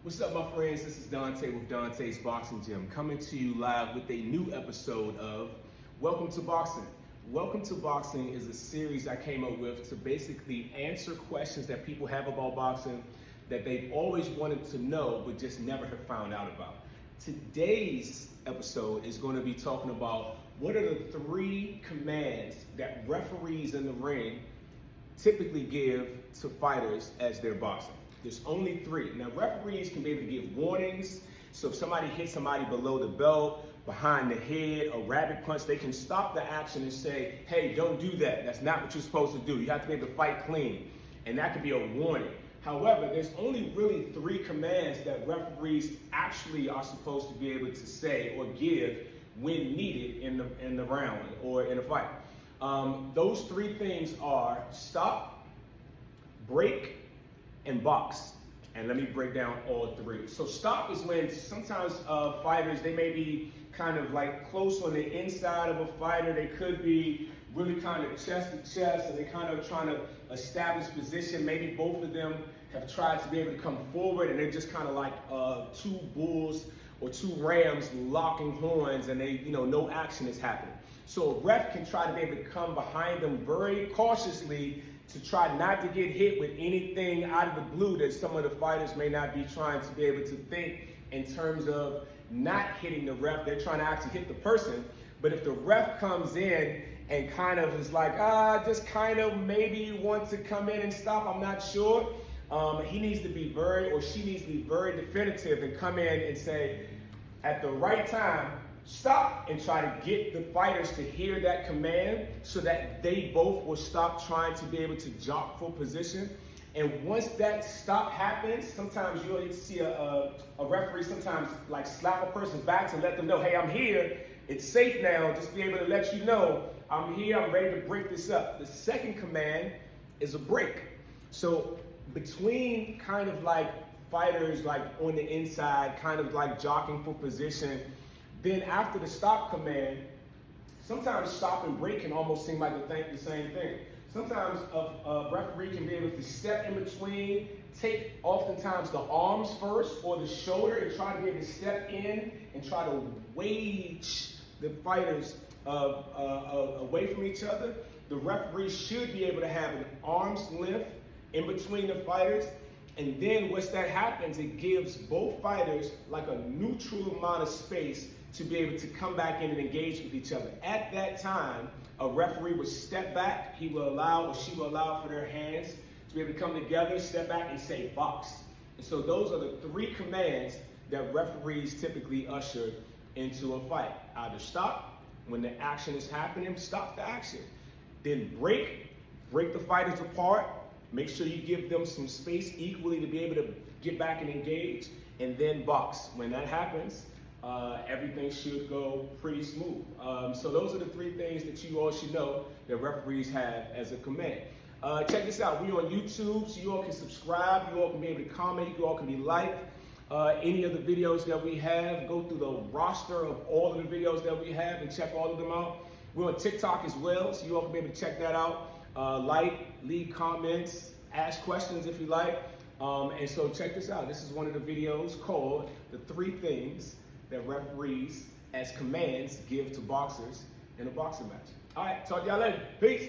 What's up, my friends? This is Dante with Dante's Boxing Gym, coming to you live with a new episode of Welcome to Boxing. Welcome to Boxing is a series I came up with to basically answer questions that people have about boxing that they've always wanted to know but just never have found out about. Today's episode is going to be talking about what are the 3 commands that referees in the ring typically give to fighters as they're boxing. There's only 3. Now, referees can be able to give warnings. So if somebody hits somebody below the belt, behind the head, a rabbit punch, they can stop the action and say, hey, don't do that. That's not what you're supposed to do. You have to be able to fight clean. And that could be a warning. However, there's only really 3 commands that referees actually are supposed to be able to say or give when needed in the round or in a fight. Those 3 things are stop, break, and box. And let me break down all 3. So stop is when sometimes fighters, they may be kind of like close on the inside of a fighter. They could be really kind of chest to chest, and they're kind of trying to establish position. Maybe both of them have tried to be able to come forward, and they're just kind of like 2 bulls or 2 rams locking horns, and they, no action is happening. So a ref can try to be able to come behind them very cautiously to try not to get hit with anything out of the blue that some of the fighters may not be trying to be able to think in terms of not hitting the ref. They're trying to actually hit the person. But if the ref comes in and kind of is like, just kind of maybe want to come in and stop, I'm not sure. He needs to be or she needs to be very definitive and come in and say, at the right time, stop, and try to get the fighters to hear that command so that they both will stop trying to be able to jock for position. And once that stop happens, sometimes you'll see a referee sometimes like slap a person's back to let them know, hey, I'm here. It's safe now. Just be able to let you know I'm here. I'm ready to break this up. The second command is a break. So between kind of like fighters like on the inside, kind of like jockeying for position, then after the stop command, sometimes stop and break can almost seem like the same thing. Sometimes a referee can be able to step in between, take oftentimes the arms first or the shoulder and try to be able to step in and try to wage the fighters away from each other. The referee should be able to have an arm's length in between the fighters. And then once that happens, it gives both fighters like a neutral amount of space to be able to come back in and engage with each other. At that time, a referee will step back. He will allow or she will allow for their hands to be able to come together, step back, and say box. And so those are the 3 commands that referees typically usher into a fight. Either stop, when the action is happening, stop the action. Then break the fighters apart. Make sure you give them some space equally to be able to get back and engage. And then box. When that happens, everything should go pretty smooth. So those are the 3 things that you all should know that referees have as a command. Check this out. We're on YouTube, so you all can subscribe. You all can be able to comment. You all can be liked. Any of the videos that we have, go through the roster of all of the videos that we have and check all of them out. We're on TikTok as well, so you all can be able to check that out. Like, leave comments, ask questions if you like. And so check this out. This is one of the videos called The 3 Things That Referees as Commands Give to Boxers in a Boxing Match. All right, talk to y'all later. Peace.